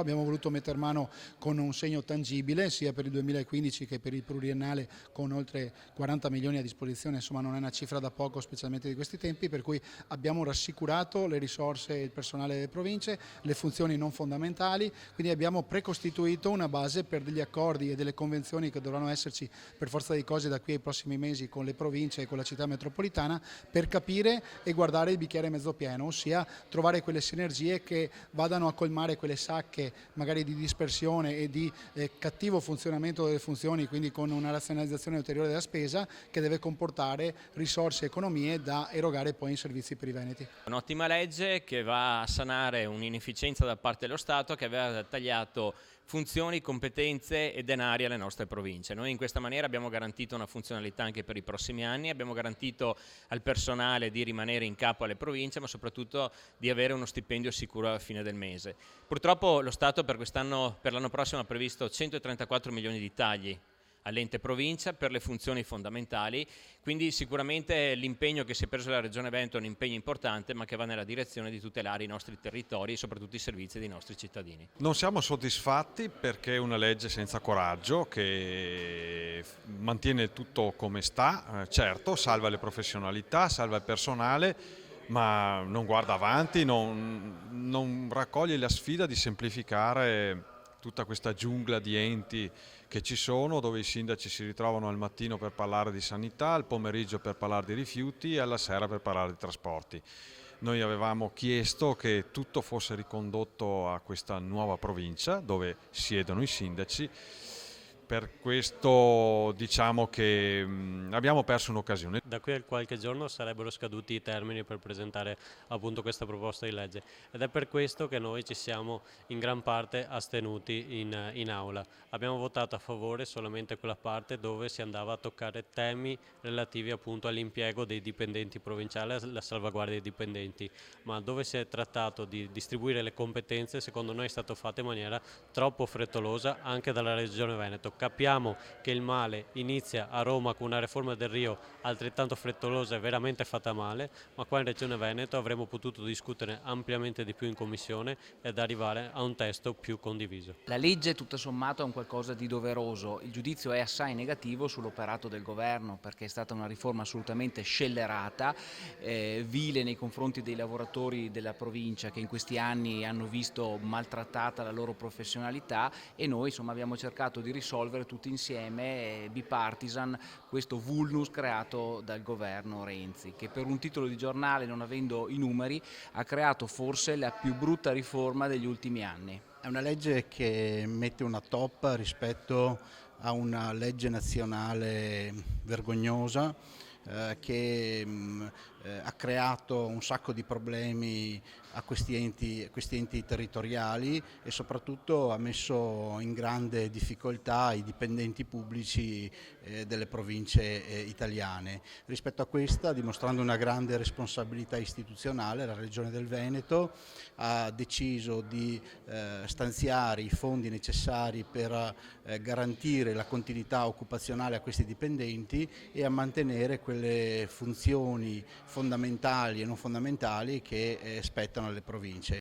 abbiamo voluto mettere mano con un segno tangibile sia per il 2015 che per il pluriennale, con oltre 40 milioni a disposizione. Insomma, non è una cifra da poco, specialmente di questi tempi, per cui abbiamo rassicurato le risorse e il personale delle province, le funzioni non fondamentali, quindi abbiamo precostituito una base per degli accordi e delle convenzioni che dovranno esserci per forza di cose da qui ai prossimi mesi con le province e con la città metropolitana, per capire e guardare il bicchiere mezzo pieno, ossia trovare quelle sinergie che vadano a colmare quelle sacche magari di dispersione e di cattivo funzionamento delle funzioni, quindi con una razionalizzazione ulteriore della spesa che deve comportare risorse e economie da erogare poi in servizi per i veneti. Un'ottima legge che va a sanare un'inefficienza da parte dello Stato che aveva tagliato funzioni, competenze e denari alle nostre province. Noi in questa maniera abbiamo garantito una funzionalità anche per i prossimi anni, abbiamo garantito al personale di rimanere in capo alle province, ma soprattutto di avere uno stipendio sicuro alla fine del mese. Purtroppo lo Stato per l'anno prossimo ha previsto 134 milioni di tagli all'ente provincia per le funzioni fondamentali, quindi sicuramente l'impegno che si è preso la Regione Veneto è un impegno importante, ma che va nella direzione di tutelare i nostri territori e soprattutto i servizi dei nostri cittadini. Non siamo soddisfatti perché è una legge senza coraggio che mantiene tutto come sta, certo salva le professionalità, salva il personale, ma non guarda avanti, non raccoglie la sfida di semplificare tutta questa giungla di enti che ci sono, dove i sindaci si ritrovano al mattino per parlare di sanità, al pomeriggio per parlare di rifiuti e alla sera per parlare di trasporti. Noi avevamo chiesto che tutto fosse ricondotto a questa nuova provincia dove siedono i sindaci. Per questo diciamo che abbiamo perso un'occasione. Da qui a qualche giorno sarebbero scaduti i termini per presentare appunto questa proposta di legge ed è per questo che noi ci siamo in gran parte astenuti in aula. Abbiamo votato a favore solamente quella parte dove si andava a toccare temi relativi appunto all'impiego dei dipendenti provinciali, alla salvaguardia dei dipendenti, ma dove si è trattato di distribuire le competenze secondo noi è stato fatto in maniera troppo frettolosa anche dalla Regione Veneto. Capiamo che il male inizia a Roma con una riforma del Rio altrettanto frettolosa e veramente fatta male, ma qua in Regione Veneto avremmo potuto discutere ampiamente di più in commissione ed arrivare a un testo più condiviso. La legge tutto sommato è un qualcosa di doveroso, il giudizio è assai negativo sull'operato del governo perché è stata una riforma assolutamente scellerata, vile nei confronti dei lavoratori della provincia che in questi anni hanno visto maltrattata la loro professionalità e noi insomma abbiamo cercato di risolvere tutti insieme, bipartisan, questo vulnus creato dal governo Renzi, che per un titolo di giornale, non avendo i numeri, ha creato forse la più brutta riforma degli ultimi anni. È una legge che mette una toppa rispetto a una legge nazionale vergognosa che ha creato un sacco di problemi a questi enti territoriali e soprattutto ha messo in grande difficoltà i dipendenti pubblici delle province italiane. Rispetto a questa, dimostrando una grande responsabilità istituzionale, la Regione del Veneto ha deciso di stanziare i fondi necessari per garantire la continuità occupazionale a questi dipendenti e a mantenere quelle funzioni fondamentali e non fondamentali che spettano alle province.